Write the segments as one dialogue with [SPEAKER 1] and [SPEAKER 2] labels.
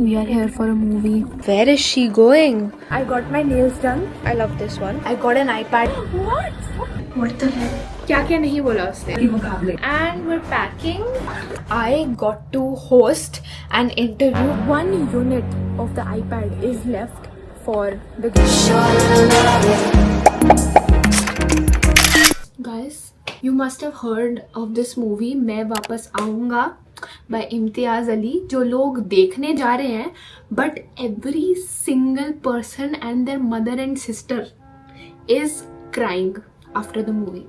[SPEAKER 1] We are here for a movie. Where is she going?
[SPEAKER 2] I got my nails done.
[SPEAKER 1] I love this one.
[SPEAKER 2] I got an iPad.
[SPEAKER 1] What the hell?
[SPEAKER 2] क्या क्या नहीं बोला उसने? And we're packing. I got to host an interview. 1 unit of the iPad is left for the guys. You must have heard of this movie मैं वापस आऊँगा by Imtiaz Ali. जो लोग देखने जा रहे हैं, but every single person and their mother and sister is crying after the movie.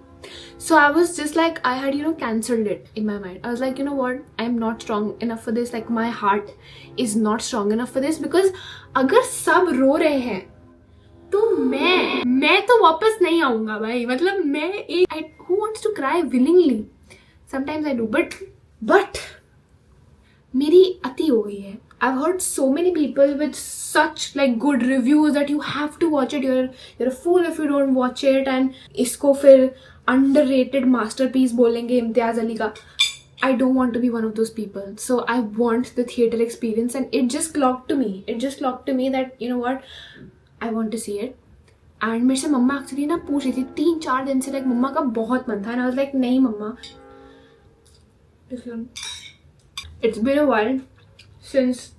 [SPEAKER 2] So I was just like, I had cancelled it in my mind. I was like, you know what, I am not strong enough for this. Like my heart is not strong enough for this, because अगर सब रो रहे हैं तो मैं तो वापस नहीं आऊंगा भाई. मतलब मैं एक who wants to cry willingly? Sometimes I do, but मेरी अति हो गई है. I've heard so many people with such like good reviews that you have to watch it. You're a fool if you don't watch it. And इसको फिर underrated masterpiece बोलेंगे इम्तियाज अली का. I don't want to be one of those people. So I want the theater experience, and it just clocked to me. It just clocked to me that you know what, I want to see it. And मेरे से मम्मा actually ना पूछ रही थी 3-4 दिन से, like मम्मा का बहुत मन था. And I was like, नहीं मम्मा, it's been a while since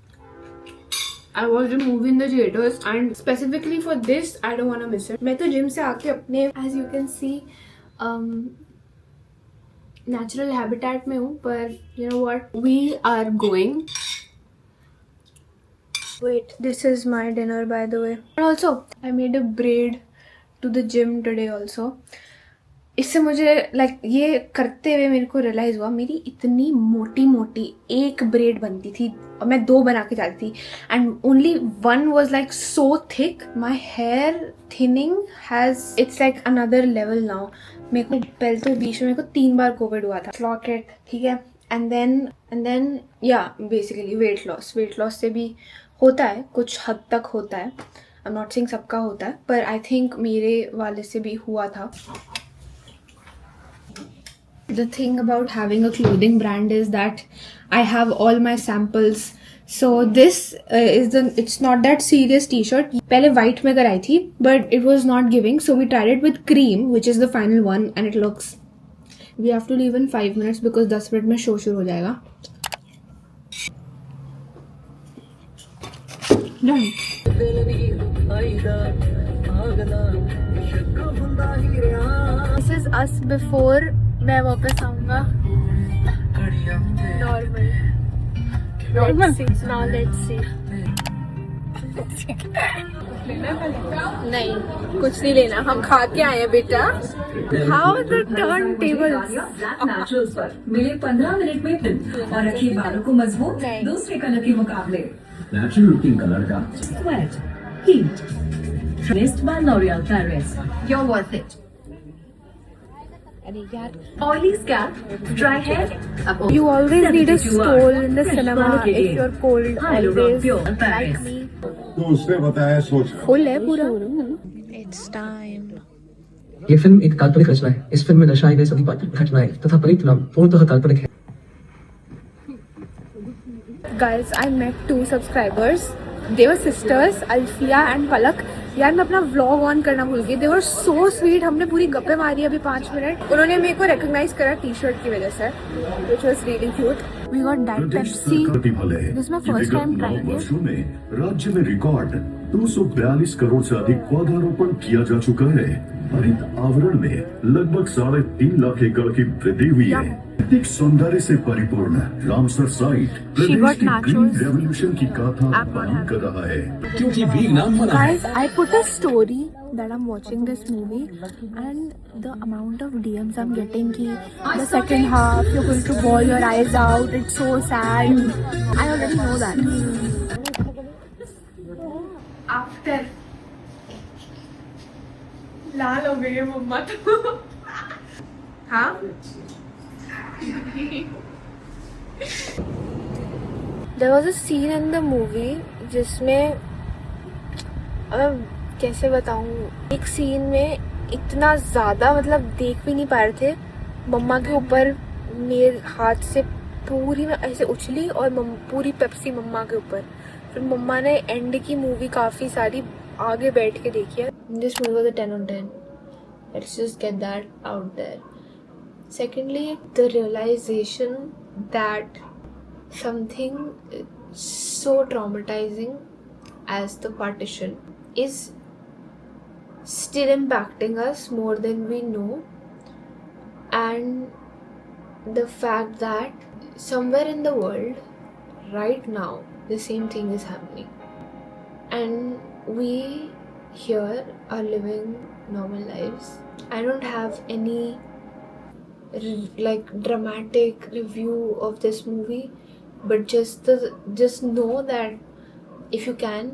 [SPEAKER 2] I watched a movie in the theaters, and specifically for this I don't want to miss it. मैं तो जिम से आके अपने as you can see natural habitat में हूँ, पर you know what, we are going. Wait, this is my dinner by the way. And also I made a braid to the gym today also. इससे मुझे like ये करते हुए मेरे को रियलाइज हुआ, मेरी इतनी मोटी मोटी एक ब्रेड बनती थी और मैं 2 बना के जाती थी, and only 1 was like so thick. My hair thinning has, it's like another level now. मेरे को पहले तो बीच में मेरे को 3 बार कोविड हुआ था. क्लॉक इट, ठीक है. एंड देन या बेसिकली वेट लॉस से भी होता है, कुछ हद तक होता है. आई एम नॉट सेइंग सबका होता है, पर आई थिंक मेरे वाले से भी हुआ था. The thing about having a clothing brand is that I have all my samples. So this it's not that serious t-shirt. पहले white में कराई थी, but it was not giving. So we tried it with cream, which is the final one, and it looks. We have to leave in 5 minutes because 10 minute में show शुरू हो जाएगा. Done. This is us before मैं वापस आऊँगा. Normal. Now let's see. नहीं, कुछ नहीं लेना, हम खा के आए हैं बेटा. How the turn tables.
[SPEAKER 3] मिले 15 मिनट में और रखिए बालों को मजबूत दूसरे कलर के मुकाबले. नेचुरल लुकिंग कलर का sweat heat list by L'Oreal Paris. You're worth it. Oily scalp, dry hair.
[SPEAKER 2] You always need a stole in the cinema if you're cold. Always like me.
[SPEAKER 4] तो उसने बताया सोच.
[SPEAKER 2] Full है पूरा.
[SPEAKER 1] It's time.
[SPEAKER 5] ये film एक काल्पनिक रचना है. इस फिल्म में दर्शाई गई सभी घटनाएं तथा परिणाम पूर्णतः काल्पनिक है.
[SPEAKER 2] Guys, I met 2 subscribers. They were sisters, Alfia and Palak. यार मैं अपना व्लॉग ऑन करना भूल गई. They were so sweet. हमने पूरी गप्पे मारी अभी 5 मिनट. उन्होंने मेरे को रिकॉग्नाइज करा टी-शर्ट की वजह से, which was really cute. We got that Pepsi. This is my first time trying it.
[SPEAKER 4] राज्य में रिकॉर्ड 242 करोड़ से अधिक पौधारोपण किया जा चुका है. हरित आवरण में लगभग 3.5 लाख एकड़ की वृद्धि हुई है. प्राकृतिक सौंदर्य से परिपूर्ण रामसर साइट प्रदेश की ग्रीन रेवोल्यूशन की गाथा बयान कर रहा है. क्योंकि वीग नाम बना है.
[SPEAKER 2] Guys, I put a story that I'm watching this movie, and the amount of DMs I'm getting ki the second half you're going to bawl your eyes out, it's so sad. I already know that. After लाल हो गई है मम्मा तो. हाँ There was a scene in the movie जिसमें, अब कैसे बताऊँ, एक सीन में इतना ज़्यादा मतलब देख भी नहीं पा रहे थे. मम्मा के ऊपर मेरे हाथ से पूरी में ऐसे उछली और पूरी पेप्सी मम्मा के ऊपर. फिर मम्मा ने एंड की मूवी काफ़ी सारी आगे बैठ के देखी है. This movie was a 10 on 10. Let's just get that out there. Secondly, the realization that something so traumatizing as the partition is still impacting us more than we know, and the fact that somewhere in the world right now the same thing is happening, and we here are living normal lives. I don't have any like dramatic review of this movie, but just know that if you can,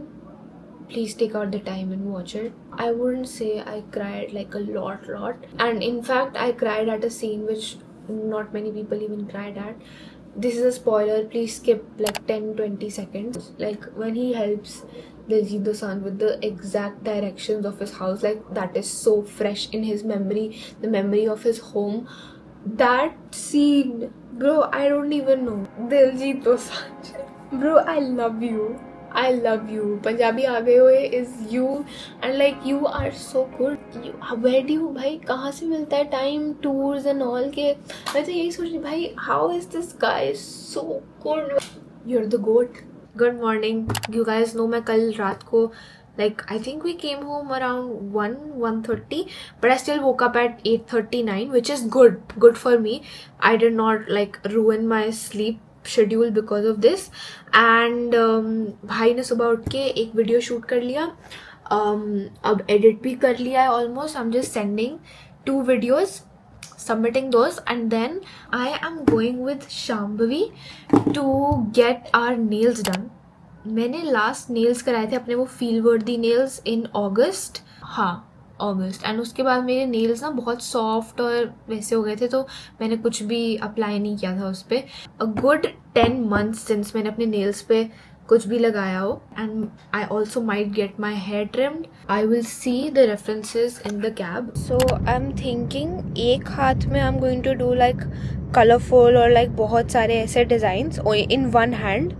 [SPEAKER 2] please take out the time and watch it. I wouldn't say I cried like a lot, and in fact I cried at a scene which not many people even cried at. This is a spoiler, please skip like 10-20 seconds. Like when he helps Diljit Dosanjh with the exact directions of his house, like that is so fresh in his memory, the memory of his home. That scene, bro, I don't even know. Diljit Dosanjh, bro, I love you. Punjabi aa gaye hoye is you, and like you are so good. Where do you, भाई कहाँ से मिलता है time, tours and all के. मैं तो यही सोच रही भाई, how is this guy so good? You're the goat. Good morning, you guys know मैं कल रात को like I think we came home around 1:30, but I still woke up at 8:39, which is good for me. I did not like ruin my sleep schedule because of this. And भाई ने सुबह उठ के एक वीडियो शूट कर लिया, अब edit भी कर लिया है almost. I am just sending 2 videos, submitting those, and then I am going with Shambhavi to get our nails done. मैंने लास्ट नेल्स कराए थे अपने वो फील वर्दी nails in August, August. And उसके बाद मेरे नेल्स ना बहुत सॉफ्ट और वैसे हो गए थे, तो मैंने कुछ भी अप्लाई नहीं किया था उस पर. अ गुड 10 months सिंस मैंने अपने नेल्स पे कुछ भी लगाया हो. And I also might get my hair trimmed. I will see the references in the cab. So I am thinking एक हाथ में I am going to do like colourful और लाइक बहुत सारे ऐसे डिजाइंस इन वन हैंड.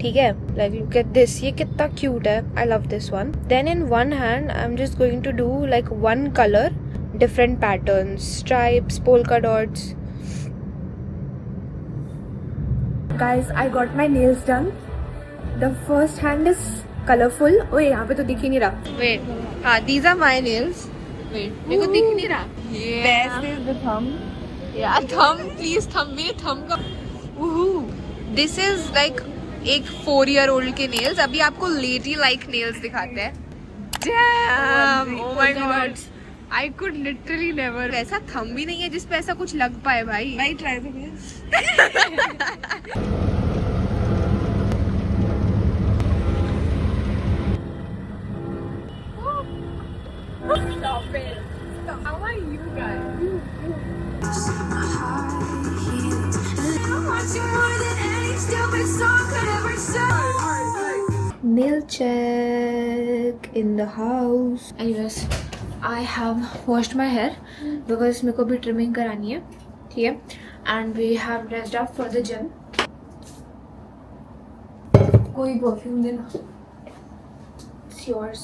[SPEAKER 2] ठीक है, like look at this, ये कितना क्यूट है. I love this one. Then in one hand I am just going to do like one colour, different patterns, stripes, polka dots. Guys, I got my nails done. The first hand is colourful. ओए यहाँ पे तो दिख ही नहीं रहा. Wait, हाँ, these are my nails. Wait, मेरे को दिख नहीं रहा. This is the thumb. Yeah, thumb, please thumb. मेरे thumb का. This is like एक 4-year-old के नेल्स. अभी आपको लेडी लाइक नेल्स दिखाते हैं. Damn, oh my god, I could literally never. ऐसा थंब भी नहीं है जिसपे ऐसा कुछ लग पाए भाई. भाई ट्राई तो Stop it. How are you guys? Nail check in the house. Anyways, I have washed my hair because मेरे को भी trimming करानी है. ठीक है, and we have dressed up for the gym. कोई परफ्यूम देना. It's yours.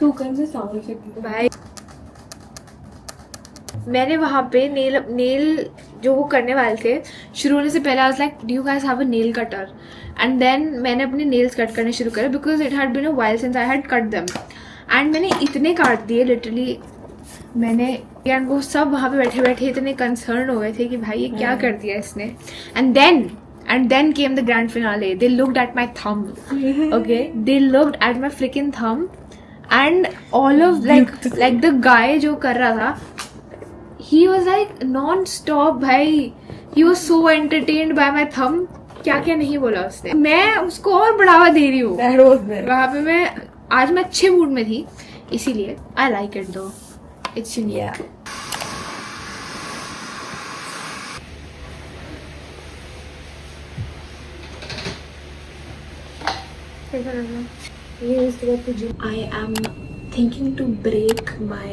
[SPEAKER 2] तू कर से साउंड इफेक्ट भाई. मैंने वहाँ पे नेल जो वो करने वाले थे, शुरू होने से पहले I was like, do you guys have a nail cutter? And then मैंने अपने नेल्स कट करने शुरू करे because it had been a while since I had cut them. And मैंने इतने काट दिए लिटरली. मैंने एंड वो सब वहाँ पे बैठे बैठे इतने कंसर्न हो गए थे कि भाई ये क्या कर दिया इसने. And then came the grand finale. They looked at my thumb. Okay, they looked at my freaking thumb, and all of like the guy जो कर रहा था, he was like non-stop भाई. He was so entertained by my thumb. क्या क्या नहीं बोला उसने. मैं उसको और बढ़ावा दे रही हूँ. वहाँ पे मैं अच्छे मूड में थी, इसीलिए I like it though. It's unique. I am thinking to break my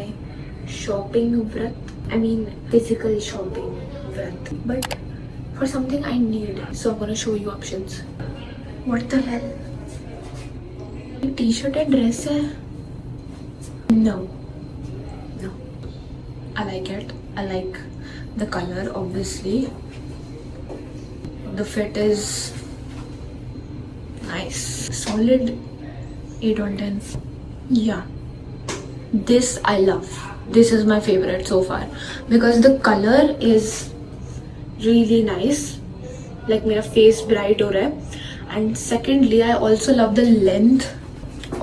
[SPEAKER 2] shopping vrat. I mean physical shopping vrat. But for something I need. So I'm gonna show you options. What the hell? T-shirt and dress है? No. I like it. I like the color, obviously. The fit is nice. Solid 8 on 10. Yeah. This I love. This is my favorite so far because the color is really nice. Like मेरा face bright हो रहा है. And secondly, I also love the length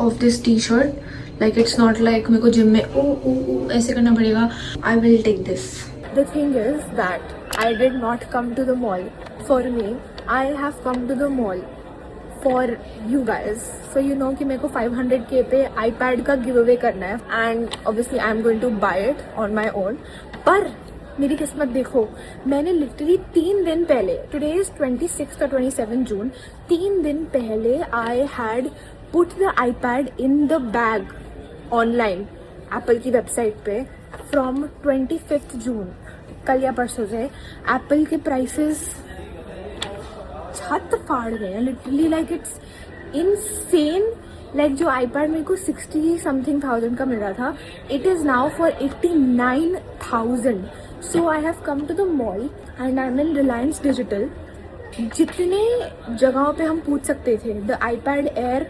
[SPEAKER 2] of this t-shirt. Like it's not like मेरे को gym में ऐसे करना पड़ेगा. I will take this. The thing is that I did not come to the mall for me. I have come to the mall for you guys. So you know कि मेरे को 500k पे iPad का giveaway करना है. And obviously I am going to buy it on my own. पर मेरी किस्मत देखो, मैंने लिटरली 3 दिन पहले, टुडे इज 26 और 27 जून, 3 दिन पहले I had put the iPad in the bag online Apple की वेबसाइट पे फ्रॉम 25 जून, कल या परसों से. एप्पल के प्राइसेस छत फाड़ गए हैं literally. Like it's insane. Like जो iPad मेरे को 60 समथिंग थाउजेंड का मिल रहा था, it is now for 89,000. So I have come to the mall and I am in Reliance Digital. जितने जगहों पे हम पूछ सकते थे, the iPad Air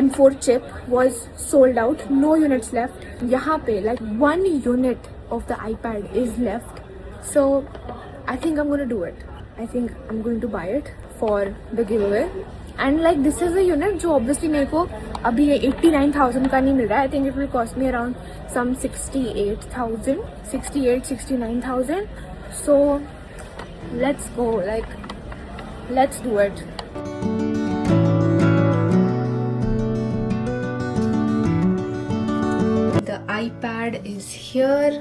[SPEAKER 2] M4 chip was sold out, no units left. यहाँ पे like 1 unit of the iPad is left. So I think I'm gonna do it. I think I'm going to buy it for the giveaway. And like this is a unit जो obviously मेरे को अभी 89,000 का नहीं मिल रहा है. I think it will cost me around some 68,000, 69,000. So let's go, like let's do it. The iPad is here,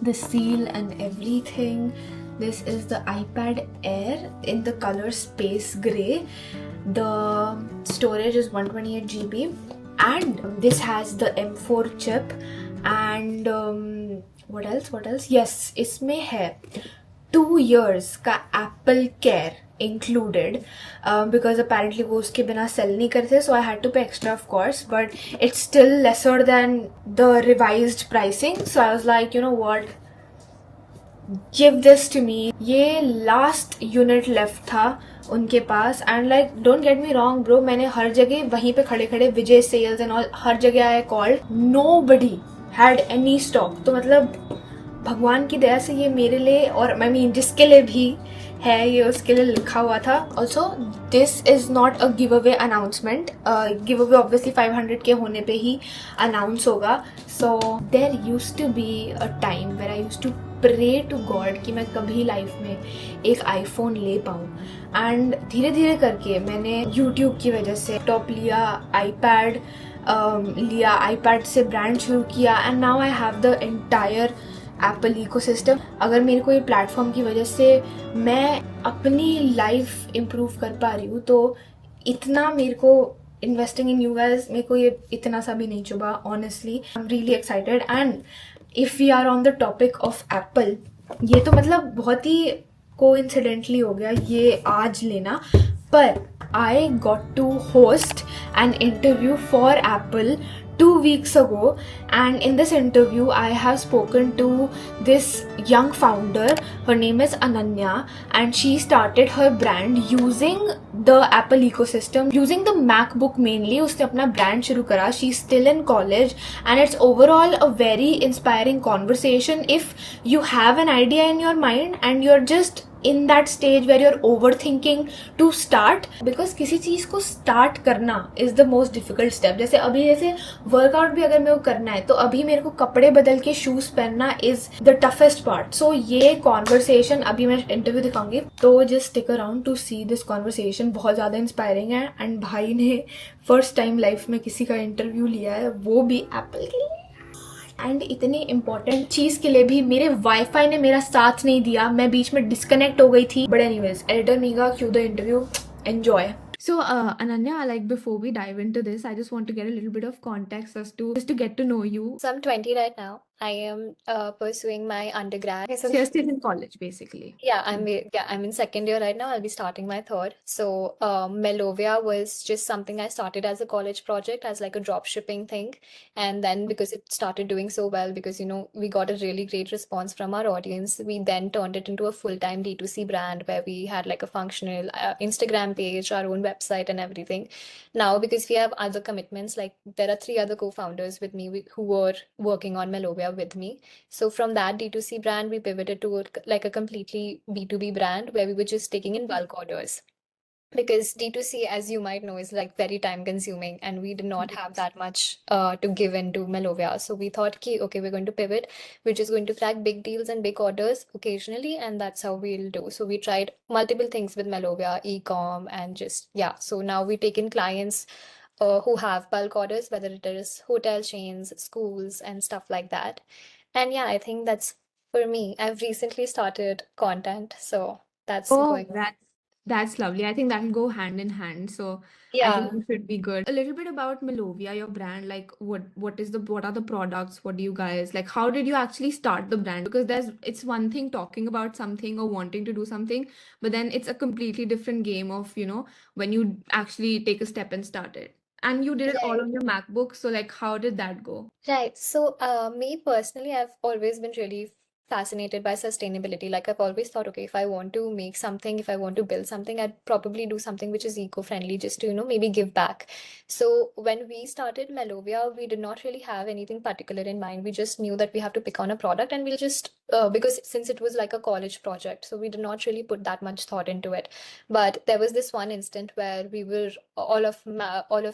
[SPEAKER 2] the seal and everything. This is the iPad Air in the color Space Gray. The storage is 128 GB and this has the M4 chip and what else? Yes, इसमें है 2 years का Apple Care included because apparently वो उसके बिना sell नहीं करते, so I had to pay extra of course, but it's still lesser than the revised pricing. So I was like, you know what, give this to me. ये last unit left था उनके पास and like don't get me wrong bro, मैंने हर जगह वहीं पे खड़े खड़े विजय sales and all हर जगह I called, nobody had any stock. तो मतलब भगवान की दया से ये मेरे लिए और I mean जिसके लिए भी है ये उसके लिए लिखा हुआ था. Also this is not a giveaway announcement. Giveaway obviously 500k होने पे ही अनाउंस होगा. So there used to be a time where I used to pray to God कि मैं कभी लाइफ में एक आईफोन ले पाऊँ. एंड धीरे धीरे करके मैंने यूट्यूब की वजह से लैपटॉप लिया, आईपैड लिया, आईपैड से ब्रांड शुरू किया and now I have the entire Apple ecosystem. अगर मेरे को ये प्लेटफॉर्म की वजह से मैं अपनी लाइफ इम्प्रूव कर पा रही हूँ तो इतना मेरे को इन्वेस्टिंग इन यू गाइस, मेरे को ये इतना सा भी नहीं चुभा honestly. I am really excited. And if we are on the topic of Apple, ये तो मतलब बहुत ही कोइंसिडेंटली हो गया ये आज लेना, पर I got to host an interview for Apple 2 weeks ago, and in this interview I have spoken to this young founder. Her name is Ananya and she started her brand using the Apple ecosystem, using the MacBook mainly. उसने अपना brand शुरू करा. She's still in college and it's overall a very inspiring conversation if you have an idea in your mind and you're just in that stage where you're overthinking to start, because किसी चीज़ को start करना is the most difficult step. जैसे अभी जैसे workout भी अगर मेरे को करना है तो अभी मेरे को कपड़े बदल के शूज पहनना is the toughest part. So ये conversation अभी मैं इंटरव्यू दिखाऊंगी, तो just stick around to see this conversation. बहुत ज़्यादा इंस्पायरिंग है एंड भाई ने फर्स्ट टाइम लाइफ में किसी का इंटरव्यू लिया है, वो भी एप्पल के लिए. एंड इतनी इम्पोर्टेंट चीज़ के लिए भी मेरे वाईफाई ने मेरा साथ नहीं दिया, मैं बीच में डिस्कनेक्ट हो गई थी. But anyways, editor मीगा, Q the interview, enjoy. So Ananya, like before we dive into this, I just want to get a little bit of context as to just to get to know you.
[SPEAKER 1] So I'm 20 right now.
[SPEAKER 6] I am pursuing my undergrad. Okay,
[SPEAKER 2] So you're still in college, basically.
[SPEAKER 6] I'm in second year right now. I'll be starting my third. So Melovia was just something I started as a college project, as like a drop shipping thing. And then because it started doing so well, because we got a really great response from our audience, we then turned it into a full-time D2C brand where we had like a functional Instagram page, our own website and everything. Now, because we have other commitments, like there are three other co-founders with me who were working on Melovia with me. So from that D2C brand, we pivoted to like a completely B2B brand where we were just taking in bulk orders. Because D2C, as you might know, is like very time consuming and we did not have that much to give into Melovia. So we thought, okay, we're going to pivot. We're just going to crack big deals and big orders occasionally, and that's how we'll do. So we tried multiple things with Melovia, e-com, and just, yeah. So now we take in clients who have bulk orders, whether it is hotel chains, schools, and stuff like that. And yeah, I think that's for me. I've recently started content, so that's
[SPEAKER 2] Oh,
[SPEAKER 6] going on.
[SPEAKER 2] that's lovely. I think that'll go hand in hand. So I think
[SPEAKER 6] Yeah.
[SPEAKER 2] you should be good. A little bit about Melovia, your brand. Like what are the products? What do you guys like? How did you actually start the brand? Because it's one thing talking about something or wanting to do something, but then it's a completely different game of, when you actually take a step and start it. And you did it all
[SPEAKER 6] Right.
[SPEAKER 2] on your MacBook. So like how did that go?
[SPEAKER 6] Right. So, me personally, I've always been really fascinated by sustainability. Like, I've always thought, okay, if I want to make something, if I want to build something, I'd probably do something which is eco-friendly, just to, maybe give back. So, when we started Melovia, we did not really have anything particular in mind. We just knew that we have to pick on a product and we'll just, because since it was like a college project, so we did not really put that much thought into it. But there was this one instant where we were all of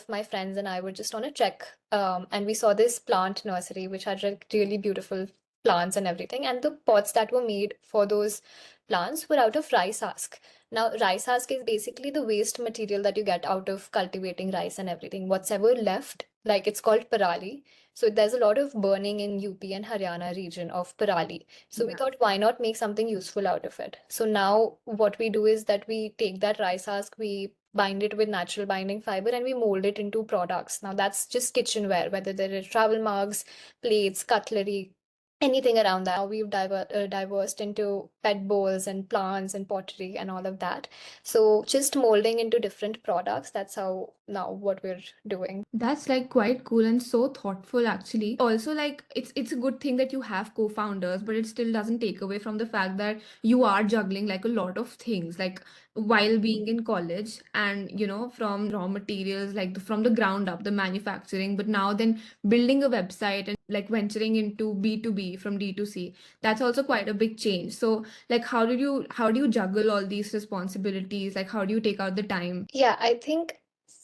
[SPEAKER 6] my friends and I were just on a trek, and we saw this plant nursery which had like really beautiful plants and everything, and the pots that were made for those plants were out of rice husk. Now, rice husk is basically the waste material that you get out of cultivating rice and everything. What's ever left, like it's called parali. So there's a lot of burning in UP and Haryana region of parali. So we
[SPEAKER 2] Yeah.
[SPEAKER 6] thought, why not make something useful out of it? So now what we do is that we take that rice husk, we bind it with natural binding fiber, and we mold it into products. Now that's just kitchenware, whether there are travel mugs, plates, cutlery, anything around that. Now we've diversed into pet bowls and plants and pottery and all of that. So just molding into different products. That's how now what we're doing.
[SPEAKER 2] That's like quite cool and so thoughtful actually. Also like it's a good thing that you have co-founders, but it still doesn't take away from the fact that you are juggling like a lot of things like while being in college and from raw materials like from the ground up the manufacturing, but now then building a website and like venturing into B2B from D2C. That's also quite a big change. So like how do you juggle all these responsibilities? Like how do you take out the time?
[SPEAKER 6] Yeah, I think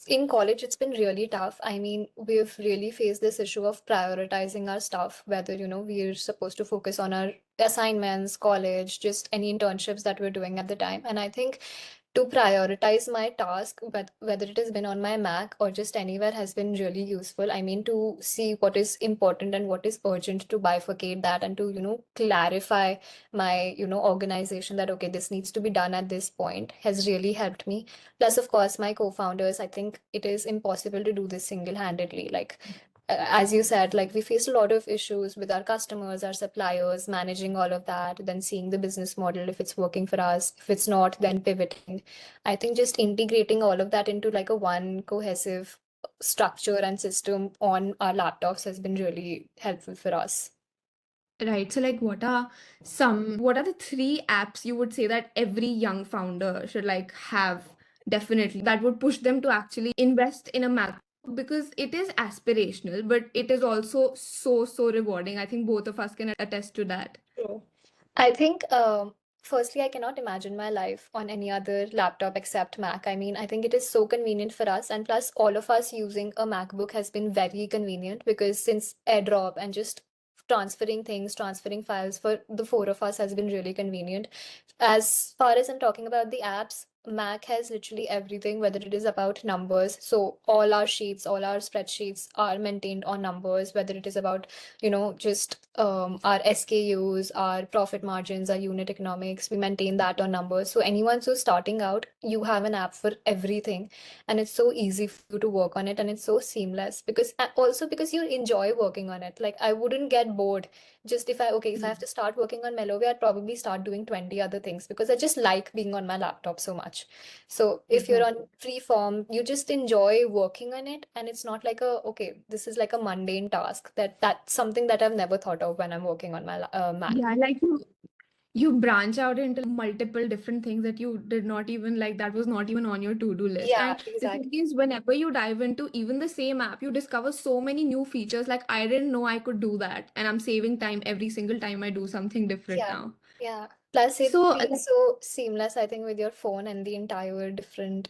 [SPEAKER 6] in college it's been really tough. I mean, we've really faced this issue of prioritizing our stuff, whether, we're supposed to focus on our assignments, college, just any internships that we're doing at the time. And I think to prioritize my task, whether it has been on my Mac or just anywhere, has been really useful. I mean, to see what is important and what is urgent, to bifurcate that and to, clarify my, organization that, okay, this needs to be done at this point, has really helped me. Plus, of course, my co-founders, I think it is impossible to do this single-handedly. Like, as you said, like we faced a lot of issues with our customers, our suppliers, managing all of that, then seeing the business model, if it's working for us, if it's not, then pivoting. I think just integrating all of that into like a one cohesive structure and system on our laptops has been really helpful for us.
[SPEAKER 2] Right. So, like, what are the three apps you would say that every young founder should like have definitely that would push them to actually invest in a Mac? Because it is aspirational, but it is also so rewarding. I think both of us can attest to that.
[SPEAKER 6] True. I think, firstly, I cannot imagine my life on any other laptop except Mac. I mean, I think it is so convenient for us. And plus, all of us using a MacBook has been very convenient because since AirDrop and just transferring things, transferring files for the four of us has been really convenient. As far as I'm talking about the apps, Mac has literally everything, whether it is about numbers. So all our sheets, all our spreadsheets are maintained on numbers, whether it is about, just our SKUs, our profit margins, our unit economics, we maintain that on numbers. So anyone who's starting out, you have an app for everything, and it's so easy for you to work on it, and it's so seamless because also because you enjoy working on it. Like I wouldn't get bored just if I have to start working on Melovia, I'd probably start doing 20 other things because I just like being on my laptop so much. So if you're on free form, you just enjoy working on it, and it's not like this is like a mundane task. That's something that I've never thought of when I'm working on my Mac.
[SPEAKER 2] Yeah, like you branch out into multiple different things that you did not even like, that was not even on your to-do list.
[SPEAKER 6] Yeah,
[SPEAKER 2] And the
[SPEAKER 6] exactly.
[SPEAKER 2] thing is, whenever you dive into even the same app, you discover so many new features. Like I didn't know I could do that, and I'm saving time every single time I do something different
[SPEAKER 6] Yeah,
[SPEAKER 2] now.
[SPEAKER 6] yeah. Plus, it
[SPEAKER 2] So
[SPEAKER 6] feels so seamless, I think, with your phone and the entire different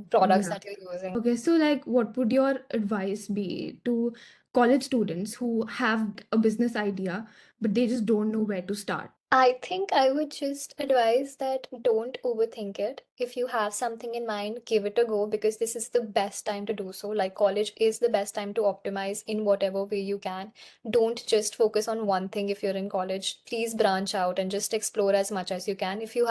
[SPEAKER 6] products
[SPEAKER 2] yeah.
[SPEAKER 6] that you're using.
[SPEAKER 2] Okay, so like, what would your advice be to college students who have a business idea, but they just don't know where to start?
[SPEAKER 6] I think I would just advise that don't overthink it. If you have something in mind, give it a go because this is the best time to do so. Like college is the best time to optimize in whatever way you can. Don't just focus on one thing if you're in college. Please branch out and just explore as much as you can. If you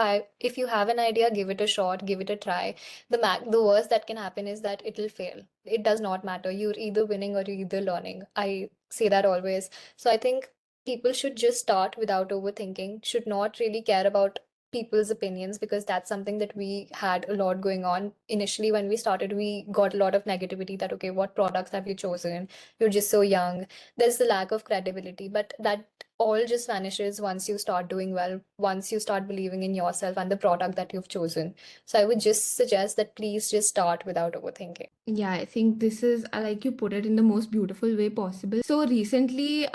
[SPEAKER 6] have an idea, give it a shot, give it a try. The worst that can happen is that it'll fail. It does not matter. You're either winning or you're either learning. I say that always. So I think people should just start without overthinking, should not really care about people's opinions because that's something that we had a lot going on. Initially, when we started, we got a lot of negativity that, okay, what products have you chosen? You're just so young. There's the lack of credibility, but that all just vanishes once you start doing well, once you start believing in yourself and the product that you've chosen. So I would just suggest that please just start without overthinking.
[SPEAKER 2] Yeah, I think this is, like you put it in the most beautiful way possible. So recently,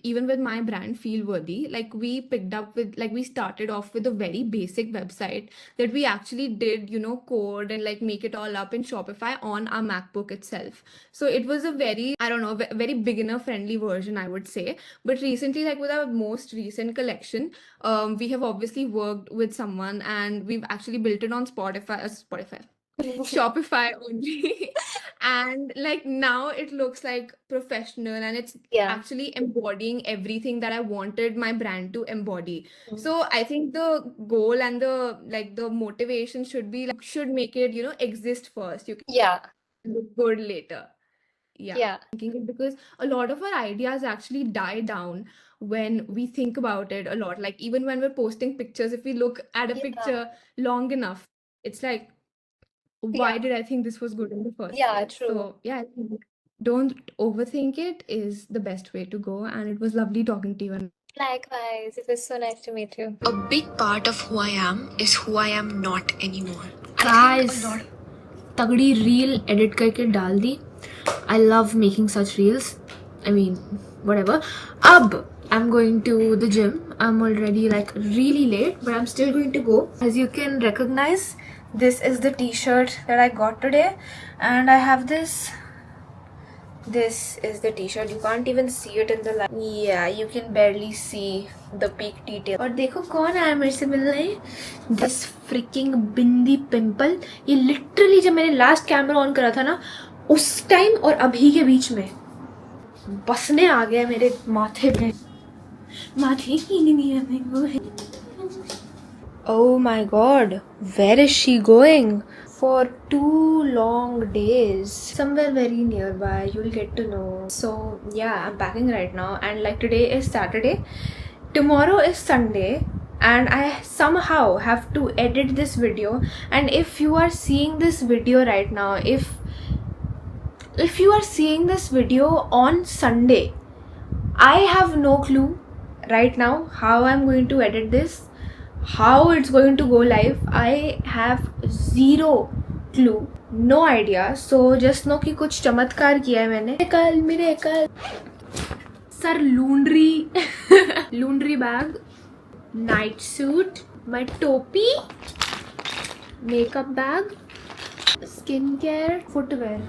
[SPEAKER 2] even with my brand Feel Worthy, like we started off with a very basic website that we actually did, code and like make it all up in Shopify on our MacBook itself. So it was a very, I don't know, very beginner friendly version, I would say. But recently, like with our most recent collection, we have obviously worked with someone and we've actually built it on Shopify only. And like now it looks like professional and it's
[SPEAKER 6] Yeah.
[SPEAKER 2] actually embodying everything that I wanted my brand to embody.
[SPEAKER 6] Mm.
[SPEAKER 2] So I think the goal and the motivation should be like, should make it, exist first. You
[SPEAKER 6] Yeah.
[SPEAKER 2] can look good later. Yeah.
[SPEAKER 6] Yeah.
[SPEAKER 2] Thinking it because a lot of our ideas actually die down when we think about it a lot. Like even when we're posting pictures, if we look at a
[SPEAKER 6] Yeah.
[SPEAKER 2] picture long enough, it's like, why
[SPEAKER 6] Yeah.
[SPEAKER 2] did I think this was good in the first
[SPEAKER 6] Yeah,
[SPEAKER 2] place?
[SPEAKER 6] true.
[SPEAKER 2] So yeah, I think don't overthink it is the best way to go. And it was lovely talking to you. And
[SPEAKER 6] Likewise, it was so nice to meet you.
[SPEAKER 1] A big part of who I am is who I am not anymore.
[SPEAKER 2] guys, तगड़ी reel edit करके डाल दी. I love making such reels. I mean, whatever. Ab, I'm going to the gym. I'm already like really late, but I'm still going to go. As you can recognize, this is the t-shirt that I got today, and I have this. This is the t-shirt. You can't even see it in the light. Yeah, you can barely see the peak detail. और देखो कौन आया मेरे से मिलने? This freaking bindi pimple. ये literally जब मैंने last कैमरा ऑन करा था ना, उस टाइम और अभी के बीच में बसने आ गया मेरे माथे पे. माथे की नहीं है मेरे को.
[SPEAKER 1] Oh my god, where is she going?
[SPEAKER 2] For 2 long days somewhere very nearby. You'll get to know. So yeah, I'm packing right now, and like today is Saturday, tomorrow is Sunday, and I somehow have to edit this video. And if you are seeing this video right now, if you are seeing this video on Sunday, I have no clue right now how I'm going to edit this, how it's going to go live. I have zero clue, no idea. So just know कि कुछ चमत्कार किया है मैंने. मेरे कल sir laundry bag, night suit, my topi, makeup bag, skincare, footwear.